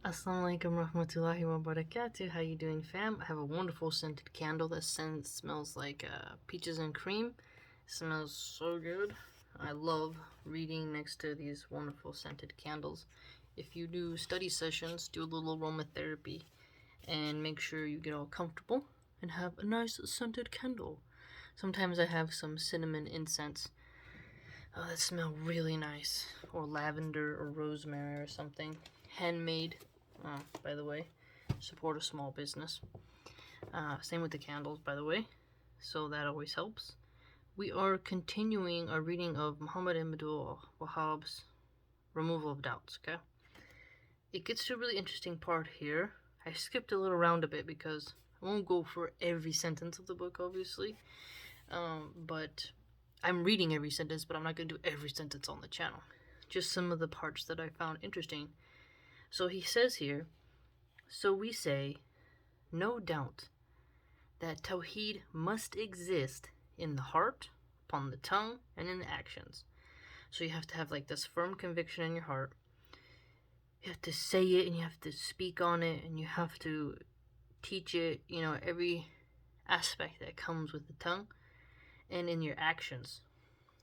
Assalamu alaikum rahmatullahi wa barakatuh. How you doing, fam? I have a wonderful scented candle that smells like peaches and cream. It smells so good. I love reading next to these wonderful scented candles. If you do study sessions, do a little aromatherapy and make sure you get all comfortable and have a nice scented candle. Sometimes I have some cinnamon incense that smell really nice, or lavender or rosemary or something. Handmade. By the way, support a small business. Same with the candles, by the way, so that always helps. We are continuing our reading of Muhammad ibn Abdul Wahhab's Removal of Doubts, okay? It gets to a really interesting part here. I skipped a little around a bit because I won't go for every sentence of the book, obviously. But I'm reading every sentence, but I'm not going to do every sentence on the channel. Just some of the parts that I found interesting. So he says here, so we say, no doubt that Tawheed must exist in the heart, upon the tongue, and in the actions. So you have to have like this firm conviction in your heart. You have to say it, and you have to speak on it, and you have to teach it, every aspect that comes with the tongue, and in your actions.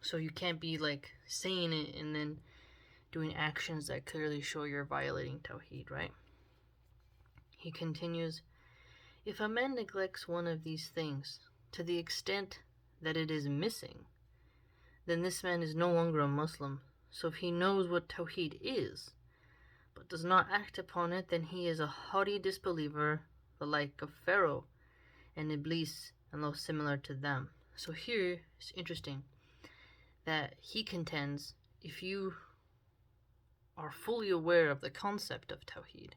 So you can't be like saying it and then doing actions that clearly show you're violating Tawheed, right? He continues, if a man neglects one of these things to the extent that it is missing, then this man is no longer a Muslim. So if he knows what Tawheed is, but does not act upon it, then he is a haughty disbeliever, the like of Pharaoh and Iblis and those similar to them. So here it's interesting that he contends if you are fully aware of the concept of Tawheed,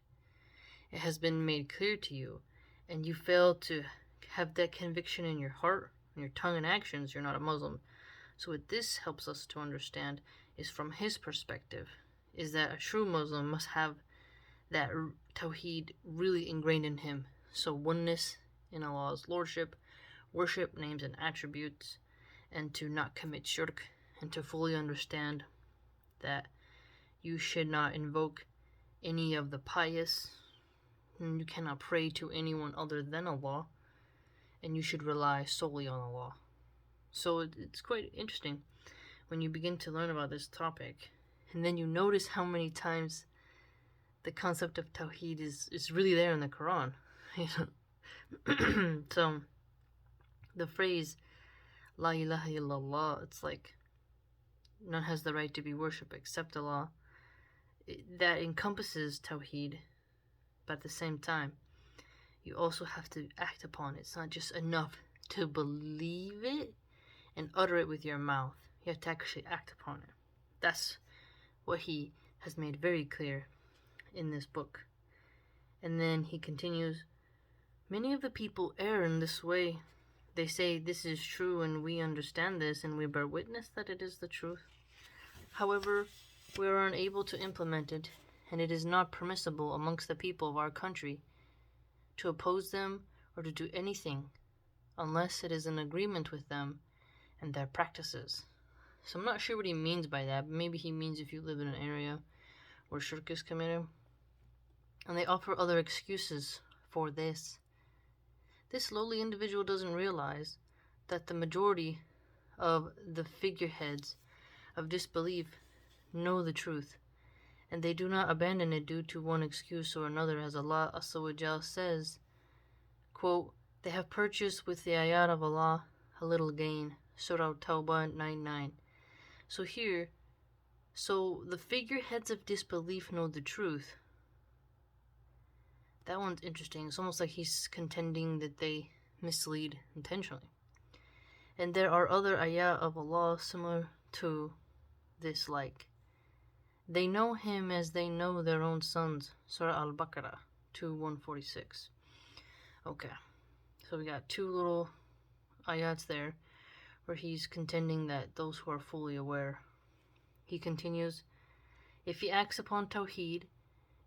it has been made clear to you, and you fail to have that conviction in your heart, in your tongue and actions, you're not a Muslim. So what this helps us to understand is, from his perspective, is that a true Muslim must have that Tawheed really ingrained in him. So oneness in Allah's lordship, worship, names and attributes, and to not commit shirk, and to fully understand that you should not invoke any of the pious, and you cannot pray to anyone other than Allah, and you should rely solely on Allah. So it's quite interesting when you begin to learn about this topic, and then you notice how many times the concept of Tawheed is really there in the Quran. So the phrase La ilaha illallah, it's like none has the right to be worshipped except Allah. That encompasses Tawheed, but at the same time, you also have to act upon it. It's not just enough to believe it and utter it with your mouth. You have to actually act upon it. That's what he has made very clear in this book. And then he continues, many of the people err in this way. They say this is true and we understand this and we bear witness that it is the truth. However, we are unable to implement it, and it is not permissible amongst the people of our country to oppose them or to do anything unless it is in agreement with them and their practices. So I'm not sure what he means by that, but maybe he means if you live in an area where shirk is committed. And they offer other excuses for this. This lowly individual doesn't realize that the majority of the figureheads of disbelief know the truth, and they do not abandon it due to one excuse or another, as Allah Azza says, quote, they have purchased with the ayat of Allah a little gain. Surah Tawbah 9:9. So here, the figureheads of disbelief know the truth. That one's interesting. It's almost like he's contending that they mislead intentionally. And there are other ayat of Allah similar to this, like, they know him as they know their own sons. Surah Al-Baqarah 2:146. Okay, so we got two little ayats there where he's contending that those who are fully aware. He continues, if he acts upon Tawheed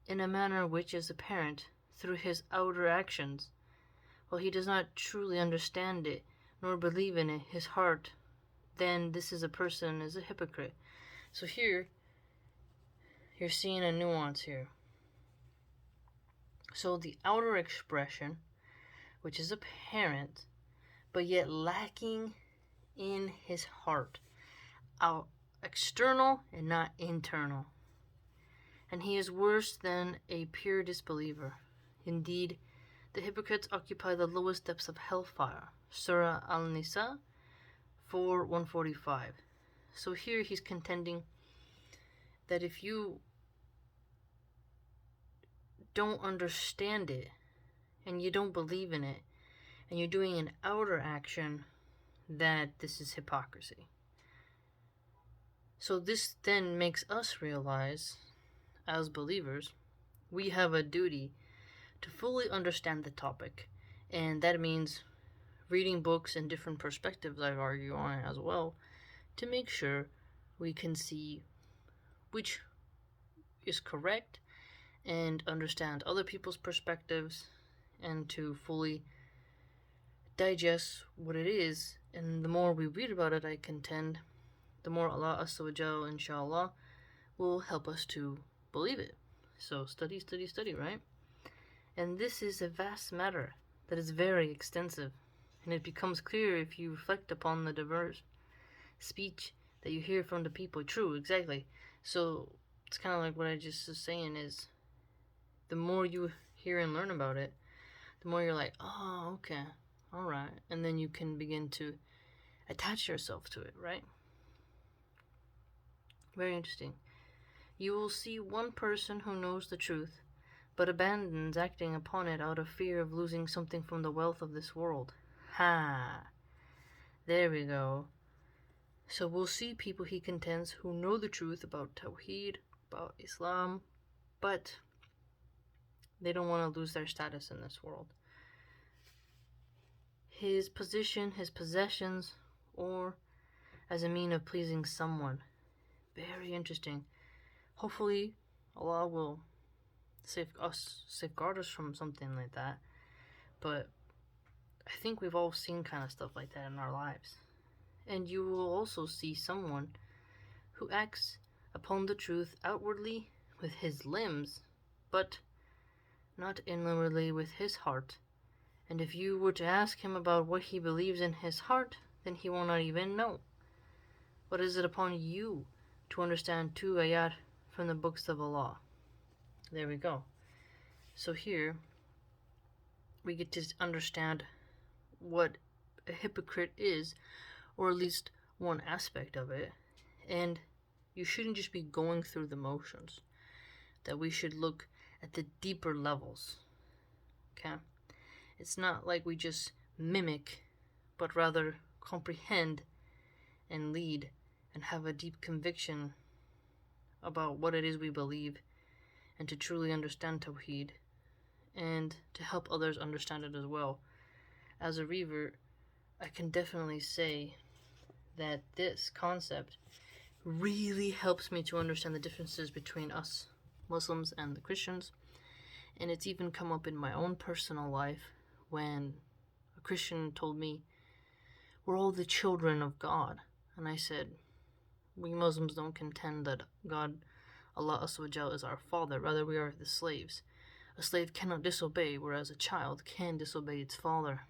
in a manner which is apparent through his outer actions, while he does not truly understand it nor believe in it his heart, then this is a hypocrite. So here, you're seeing a nuance here. So the outer expression, which is apparent, but yet lacking in his heart, out external and not internal. And he is worse than a pure disbeliever. Indeed, the hypocrites occupy the lowest depths of hellfire. Surah Al-Nisa 4:145. So here he's contending that if you don't understand it and you don't believe in it and you're doing an outer action, that this is hypocrisy. So this then makes us realize, as believers, we have a duty to fully understand the topic, and that means reading books and different perspectives, I argue on it as well, to make sure we can see which is correct and understand other people's perspectives and to fully digest what it is. And the more we read about it, I contend, the more Allah Azza inshallah, will help us to believe it. So study, study, study, right? And this is a vast matter that is very extensive, and it becomes clear if you reflect upon the diverse speech that you hear from the people. True, exactly. So it's kind of like what I just was saying is, the more you hear and learn about it, the more you're like, oh, okay, all right. And then you can begin to attach yourself to it, right? Very interesting. You will see one person who knows the truth, but abandons acting upon it out of fear of losing something from the wealth of this world. Ha! There we go. So we'll see people, he contends, who know the truth about Tawheed, about Islam, but they don't want to lose their status in this world. His position, his possessions, or as a mean of pleasing someone. Very interesting. Hopefully, Allah will safeguard us from something like that. But I think we've all seen kind of stuff like that in our lives. And you will also see someone who acts upon the truth outwardly with his limbs, but not inwardly with his heart. And if you were to ask him about what he believes in his heart, then he will not even know. What is it upon you to understand 2 ayat from the books of Allah? There we go. So here we get to understand what a hypocrite is, or at least one aspect of it. And you shouldn't just be going through the motions, that we should look at the deeper levels. Okay? It's not like we just mimic, but rather comprehend and lead and have a deep conviction about what it is we believe, and to truly understand Tawheed, and to help others understand it as well. As a revert, I can definitely say that this concept really helps me to understand the differences between us Muslims and the Christians. And it's even come up in my own personal life when a Christian told me, we're all the children of God. And I said, we Muslims don't contend that God, Allah Azza is our father, rather we are the slaves. A slave cannot disobey, whereas a child can disobey its father.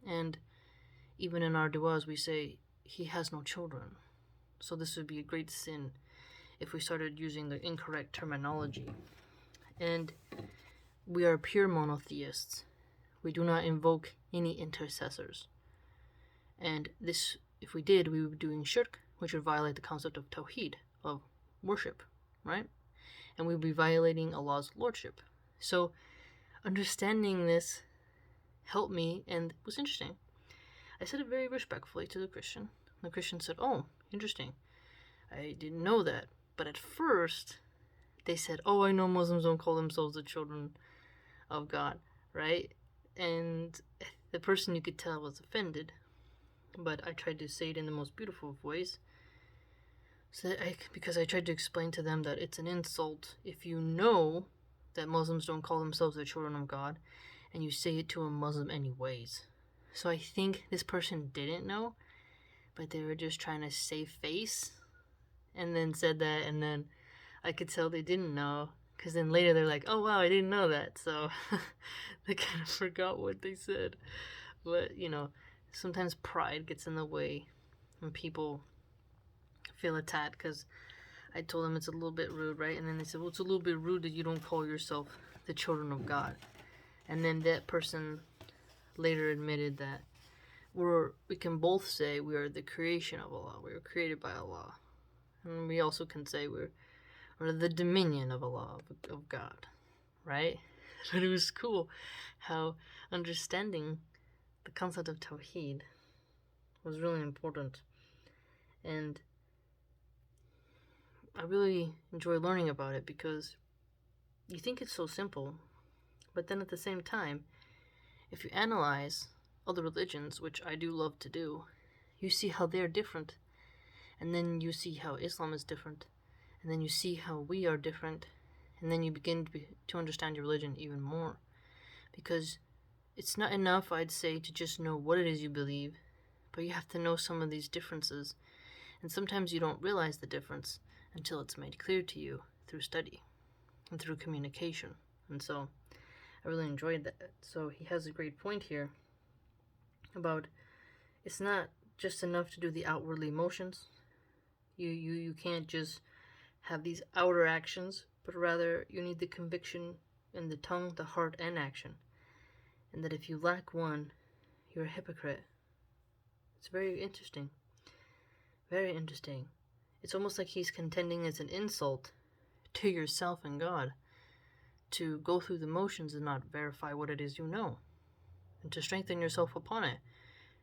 And even in our du'as we say, he has no children. So this would be a great sin if we started using the incorrect terminology. And we are pure monotheists. We do not invoke any intercessors. And this, if we did, we would be doing shirk, which would violate the concept of tawheed, of worship, right? And we would be violating Allah's lordship. So understanding this helped me, and it was interesting. I said it very respectfully to the Christian. The Christian said, oh, interesting. I didn't know that. But at first, they said, oh, I know Muslims don't call themselves the children of God, right? And the person, you could tell, was offended. But I tried to say it in the most beautiful of ways. Because I tried to explain to them that it's an insult if you know that Muslims don't call themselves the children of God, and you say it to a Muslim anyways. So I think this person didn't know, but they were just trying to save face, and then said that, and then I could tell they didn't know, Because then later they're like, oh wow, I didn't know that. So they kind of forgot what they said. But, sometimes pride gets in the way when people feel attacked because I told them it's a little bit rude, right? And then they said, well, it's a little bit rude that you don't call yourself the children of God. And then that person later admitted that we can both say we are the creation of Allah. We were created by Allah. And we also can say we're the dominion of Allah, of God, right? But it was cool how understanding the concept of Tawheed was really important. And I really enjoy learning about it because you think it's so simple, but then at the same time, if you analyze other religions, which I do love to do, you see how they're different. And then you see how Islam is different. And then you see how we are different. And then you begin to understand your religion even more. Because it's not enough, I'd say, to just know what it is you believe, but you have to know some of these differences. And sometimes you don't realize the difference until it's made clear to you through study and through communication. And so I really enjoyed that. So he has a great point here about it's not just enough to do the outwardly motions. You can't just have these outer actions, but rather you need the conviction in the tongue, the heart, and action. And that if you lack one, you're a hypocrite. It's very interesting. Very interesting. It's almost like he's contending as an insult to yourself and God to go through the motions and not verify what it is you know, and to strengthen yourself upon it.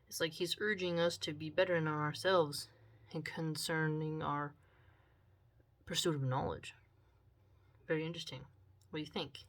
It's like he's urging us to be better in ourselves and concerning our pursuit of knowledge. Very interesting. What do you think?